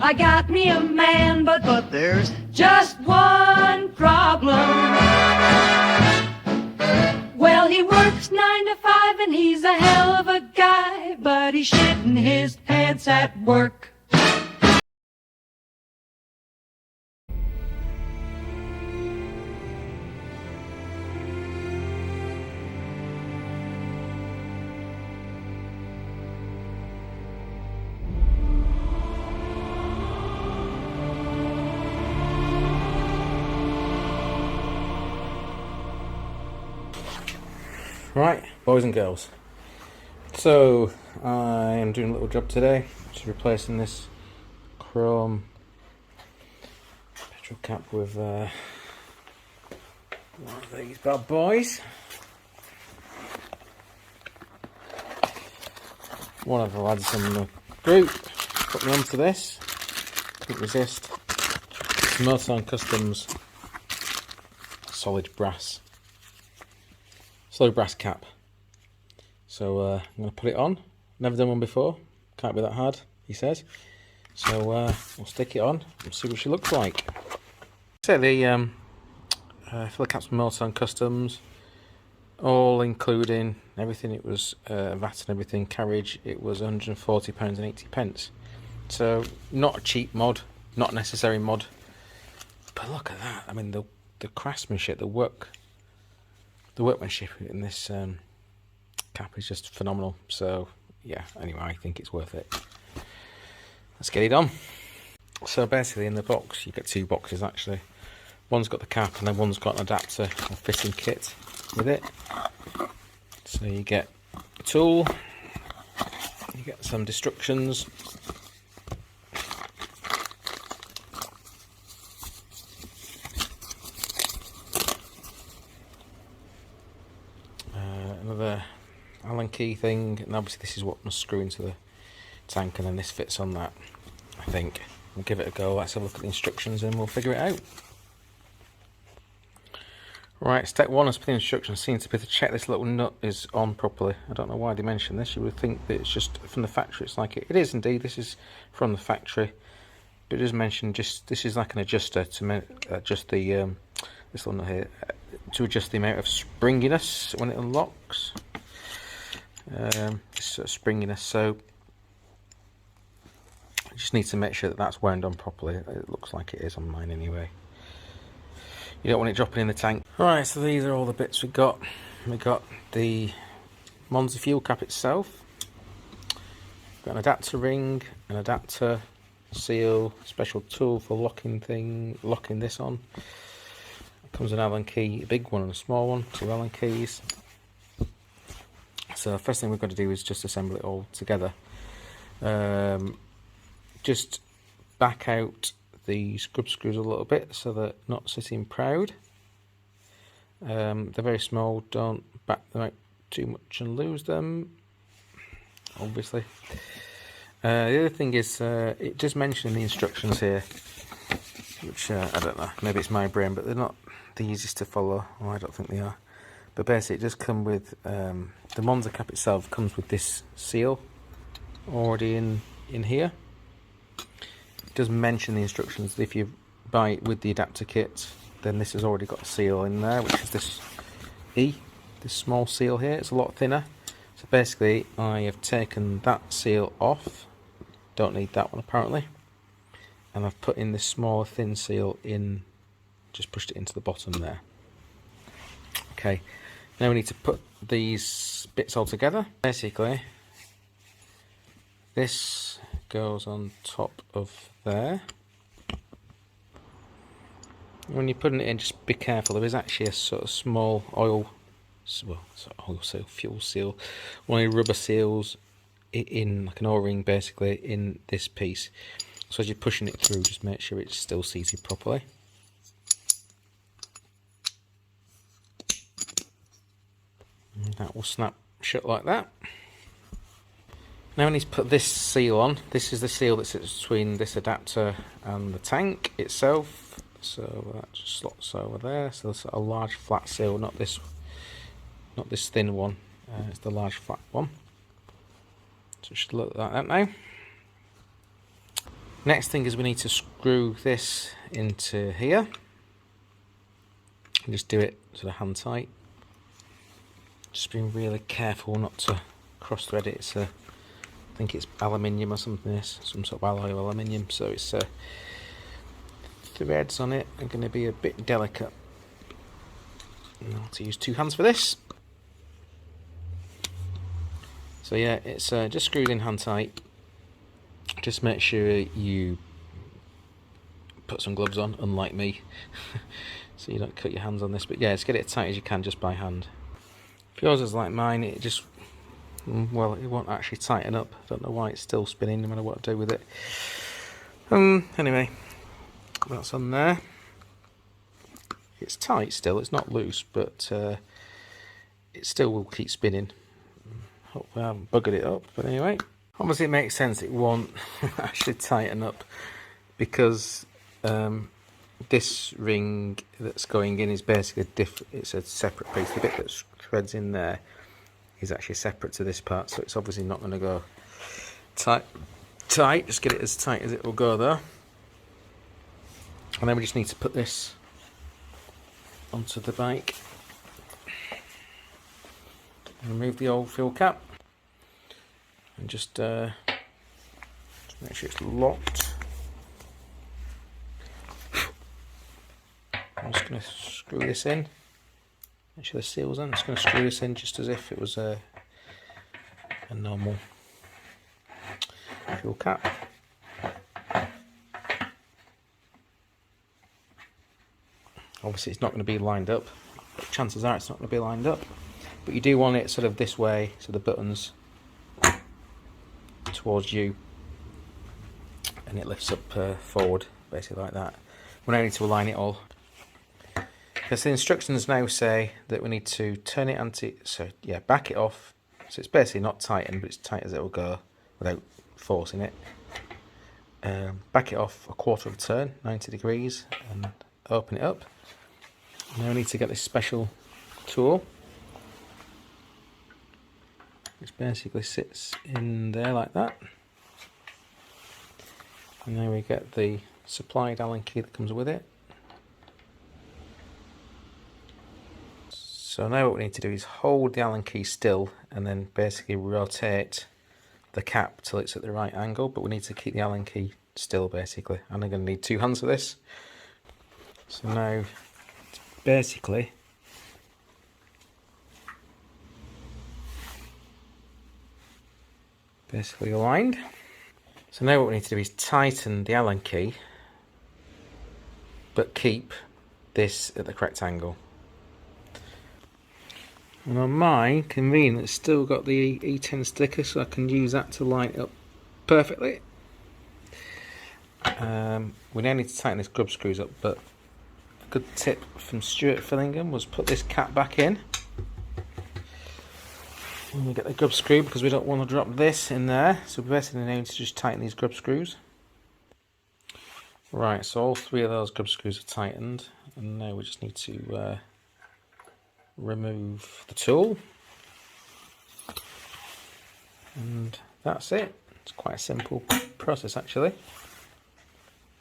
I got me a man, but there's just one problem. Well, he works 9 to 5 and he's a hell of a guy, but he's shitting his pants at work. Right, boys and girls, so I am doing a little job today, just replacing this chrome petrol cap with one of these bad boys. One of the lads in the group put me onto this, couldn't resist. It's Motone Customs solid brass cap. So I'm going to put it on. Never done one before. Can't be that hard, he says. So we'll stick it on and see what she looks like. So the filler caps from Motone Customs, all including everything. It was VAT and everything, carriage. It was £140.80. So not a cheap mod, not a necessary mod. But look at that. I mean the craftsmanship, the workmanship in this cap is just phenomenal. So yeah, anyway, I think it's worth it. Let's get it on. So basically in the box you get two boxes actually. One's got the cap and then one's got an adapter or fitting kit with it. So you get a tool, you get some instructions, another Allen key thing, and obviously this is what must screw into the tank, and then this fits on that, I think. We'll give it a go. Let's have a look at the instructions and we'll figure it out. Right, step 1 as per the instructions seems to be to check this little nut is on properly. I don't know why they mention this. You would think that it's just from the factory. It's like it is indeed. This is from the factory, but it does mention just this is like an adjuster to adjust the this one here to adjust the amount of springiness when it unlocks. Sort of springiness. So you just need to make sure that that's wound on properly. It looks like it is on mine anyway. You don't want it dropping in the tank. Right, so these are all the bits we got. We got the Monza fuel cap itself. We've got an adapter ring, an adapter seal, special tool for locking this on. It comes with an Allen key, a big one and a small one, 2 Allen keys. So the first thing we've got to do is just assemble it all together. Just back out the scrub screws a little bit so they're not sitting proud. They're very small, don't back them out too much and lose them, obviously. The other thing is it does mention in the instructions here, which I don't know, maybe it's my brain, but they're not the easiest to follow. Oh, I don't think they are. But basically it does come with the Monza cap itself comes with this seal already in here. It does mention the instructions that if you buy it with the adapter kit, then this has already got a seal in there, which is this this small seal here. It's a lot thinner. So basically I have taken that seal off, don't need that one apparently, and I've put in this smaller thin seal in, just pushed it into the bottom there. Okay, now we need to put these bits all together. Basically this goes on top of there. When you're putting it in, just be careful. There is actually a sort of small oil seal, fuel seal, one of the rubber seals in like an O-ring basically in this piece. So as you're pushing it through, just make sure it's still seated properly. And that will snap shut like that. Now we need to put this seal on. This is the seal that sits between this adapter and the tank itself. So that just slots over there. So that's a large flat seal, not this thin one. It's the large flat one. So it should look like that now. Next thing is we need to screw this into here. And just do it sort of hand tight. Just being really careful not to cross thread it. It's I think it's aluminium or something. This some sort of alloy of aluminium, so it's threads on it are going to be a bit delicate. And I'll have to use 2 hands for this. So yeah, it's just screwed in hand tight. Just make sure you put some gloves on, unlike me, so you don't cut your hands on this. But yeah, just get it as tight as you can just by hand. If yours is like mine, it just, well, it won't actually tighten up. I don't know why it's still spinning no matter what I do with it. Anyway, that's on there. It's tight still, it's not loose, but it still will keep spinning. Hopefully I haven't buggered it up, but anyway. Obviously it makes sense it won't actually tighten up because this ring that's going in is basically it's a separate piece. The bit that threads in there is actually separate to this part, so it's obviously not going to go tight. Just get it as tight as it will go there. And then we just need to put this onto the bike. Remove the old fuel cap and just make sure it's locked. I'm just going to screw this in. Make sure the seal's on. I'm just going to screw this in just as if it was a normal fuel cap. Obviously it's not going to be lined up. Chances are it's not going to be lined up. But you do want it sort of this way, so the button's towards you, and it lifts up forward, basically like that. We now need to align it all. Because the instructions now say that we need to turn it back it off. So it's basically not tightened, but it's tight as it will go without forcing it. Back it off a quarter of a turn, 90 degrees, and open it up. Now we need to get this special tool, which basically sits in there like that. And then we get the supplied Allen key that comes with it. So now what we need to do is hold the Allen key still and then basically rotate the cap till it's at the right angle, but we need to keep the Allen key still basically. And I'm going to need 2 hands for this. So now it's basically aligned. So now what we need to do is tighten the Allen key, but keep this at the correct angle. And on mine, convenient, it's still got the E10 sticker, so I can use that to line it up perfectly. We now need to tighten this grub screws up, but a good tip from Stuart Fillingham was put this cap back in. And we get the grub screw because we don't want to drop this in there, so we basically need to just tighten these grub screws. Right, so all 3 of those grub screws are tightened, and now we just need to remove the tool, and that's it. It's quite a simple process actually.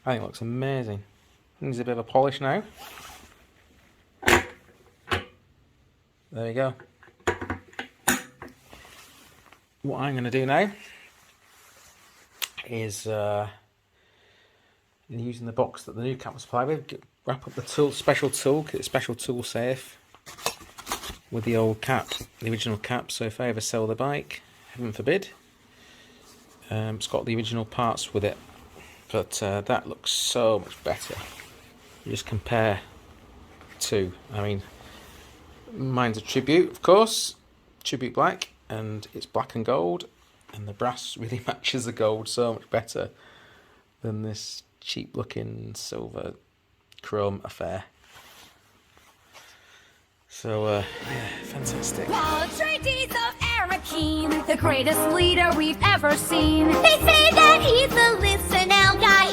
I think it looks amazing. Needs a bit of a polish now. There you go. What I'm going to do now is using the box that the new cap was supplied with, wrap up the tool, special tool, get it special tool safe with the old cap, the original cap, so if I ever sell the bike, heaven forbid, it's got the original parts with it, but that looks so much better. You just compare two. I mean, mine's a Tribute, of course, Tribute black, and it's black and gold, and the brass really matches the gold so much better than this cheap looking silver chrome affair. So yeah, fantastic. Atreides of Arakeen, the greatest leader we've ever seen. They say that he's a listen guy.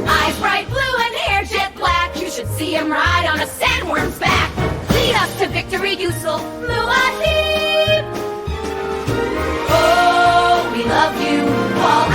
Eyes bright blue and hair jet black. You should see him ride on a sandworm's back. Lead us to victory, Yusuf Muad'Dib. Oh, we love you, all